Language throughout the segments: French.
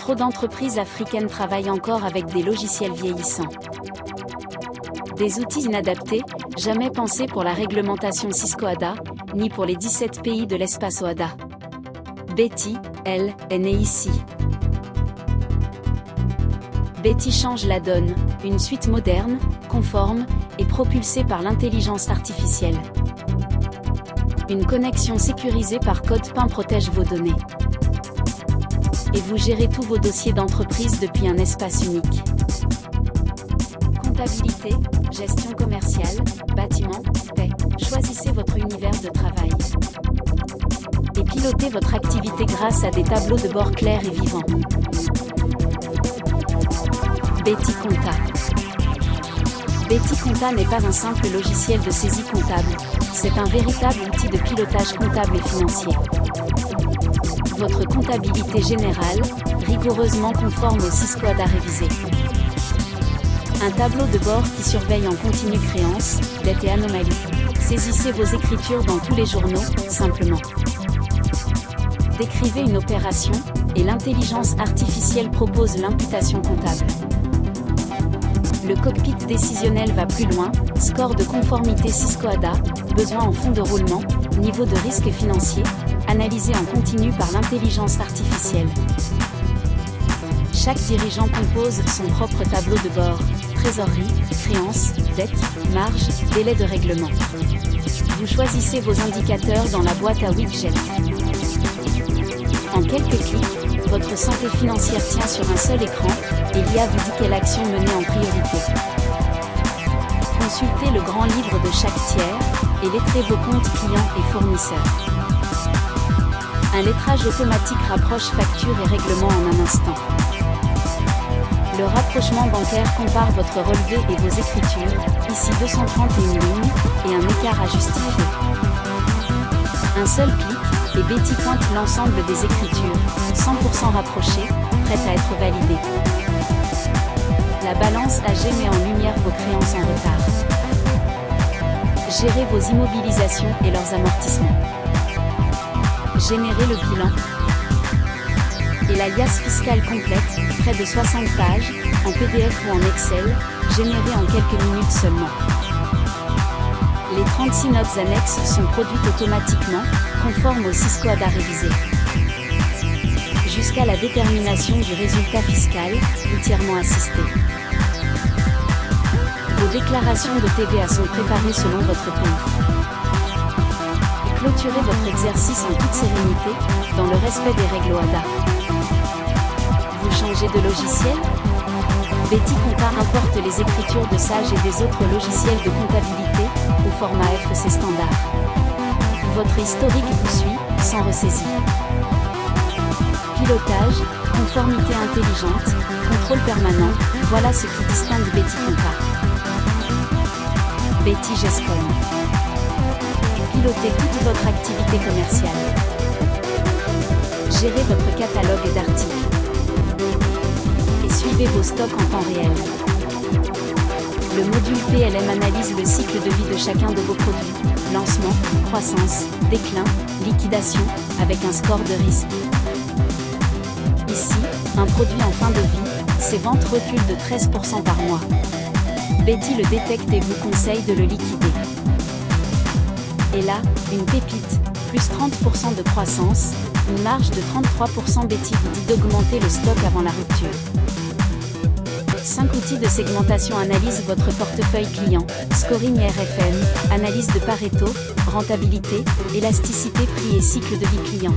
Trop d'entreprises africaines travaillent encore avec des logiciels vieillissants. Des outils inadaptés, jamais pensés pour la réglementation Cisco ADA, ni pour les 17 pays de l'espace OADA. Betty, elle, est née ici. Betty change la donne, une suite moderne, conforme, et propulsée par l'intelligence artificielle. Une connexion sécurisée par code PIN protège vos données. Et vous gérez tous vos dossiers d'entreprise depuis un espace unique. Comptabilité, gestion commerciale, bâtiment, paie. Choisissez votre univers de travail. Et pilotez votre activité grâce à des tableaux de bord clairs et vivants. Betty Compta. Betty Compta n'est pas un simple logiciel de saisie comptable, c'est un véritable outil de pilotage comptable et financier. Votre comptabilité générale, rigoureusement conforme au Cisco ADA révisé. Un tableau de bord qui surveille en continu créances, dettes et anomalies. Saisissez vos écritures dans tous les journaux, simplement. Décrivez une opération, et l'intelligence artificielle propose l'imputation comptable. Le cockpit décisionnel va plus loin, score de conformité Cisco ADA, besoin en fonds de roulement, niveau de risque financier, analysé en continu par l'intelligence artificielle. Chaque dirigeant compose son propre tableau de bord, trésorerie, créances, dettes, marge, délai de règlement. Vous choisissez vos indicateurs dans la boîte à widgets. En quelques clics, votre santé financière tient sur un seul écran, et l'IA vous dit quelle action mener en priorité. Consultez le grand livre de chaque tiers, et lettrez vos comptes clients et fournisseurs. Un lettrage automatique rapproche factures et règlements en un instant. Le rapprochement bancaire compare votre relevé et vos écritures, ici 231 lignes, et un écart à justifier. Un seul clic, et Betty pointe l'ensemble des écritures, 100% rapprochées, prêtes à être validées. La balance AG met en lumière vos créances en retard. Gérez vos immobilisations et leurs amortissements. Générez le bilan. Et la liasse fiscale complète, près de 60 pages, en PDF ou en Excel, générée en quelques minutes seulement. Les 36 notes annexes sont produites automatiquement, conformes au Cisco ADA révisé. Jusqu'à la détermination du résultat fiscal, entièrement assisté. Vos déclarations de TVA sont préparées selon votre pays. Clôturez votre exercice en toute sérénité, dans le respect des règles OADA. Vous changez de logiciel ? Betty Compta importe les écritures de Sage et des autres logiciels de comptabilité, au format FEC standard. Votre historique vous suit, sans ressaisie. Pilotage, conformité intelligente, contrôle permanent, voilà ce qui distingue Betty Compta. Betty Gescom. Pilotez toute votre activité commerciale. Gérez votre catalogue d'articles. Et suivez vos stocks en temps réel. Le module PLM analyse le cycle de vie de chacun de vos produits. Lancement, croissance, déclin, liquidation, avec un score de risque. Ici, un produit en fin de vie, ses ventes reculent de 13% par mois. Betty le détecte et vous conseille de le liquider. Et là, une pépite, plus 30% de croissance, une marge de 33%. Betty vous dit d'augmenter le stock avant la rupture. 5 outils de segmentation analysent votre portefeuille client, scoring RFM, analyse de Pareto, rentabilité, élasticité prix et cycle de vie client.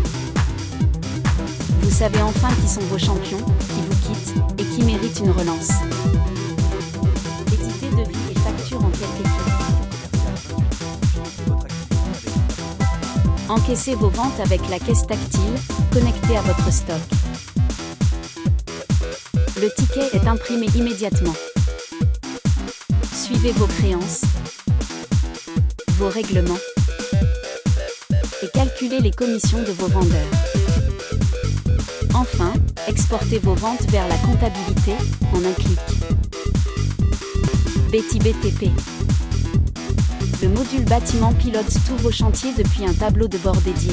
Vous savez enfin qui sont vos champions, qui vous quittent, et qui méritent une relance. Éditez devis et facture en quelques clics. Encaissez vos ventes avec la caisse tactile, connectée à votre stock. Le ticket est imprimé immédiatement. Suivez vos créances, vos règlements et calculez les commissions de vos vendeurs. Enfin, exportez vos ventes vers la comptabilité en un clic. Betty BTP. Le module bâtiment pilote tous vos chantiers depuis un tableau de bord dédié.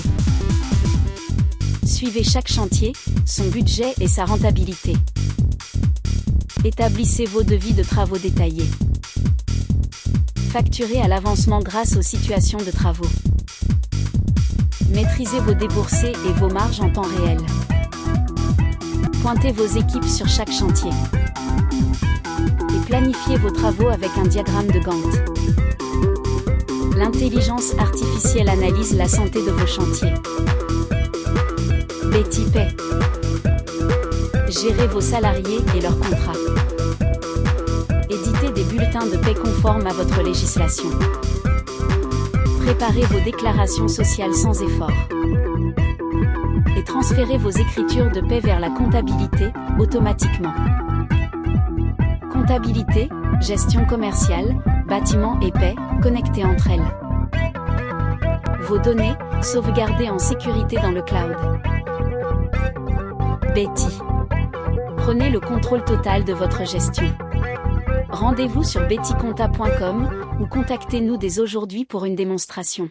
Suivez chaque chantier, son budget et sa rentabilité. Établissez vos devis de travaux détaillés. Facturez à l'avancement grâce aux situations de travaux. Maîtrisez vos déboursés et vos marges en temps réel. Pointez vos équipes sur chaque chantier. Et planifiez vos travaux avec un diagramme de Gantt. L'intelligence artificielle analyse la santé de vos chantiers. Betty Pay. Gérez vos salariés et leurs contrats. Éditez des bulletins de paie conformes à votre législation. Préparez vos déclarations sociales sans effort. Et transférez vos écritures de paie vers la comptabilité, automatiquement. Comptabilité, gestion commerciale, bâtiment et paie, connectées entre elles. Vos données, sauvegardées en sécurité dans le cloud. Betty. Prenez le contrôle total de votre gestion. Rendez-vous sur bettyconta.com ou contactez-nous dès aujourd'hui pour une démonstration.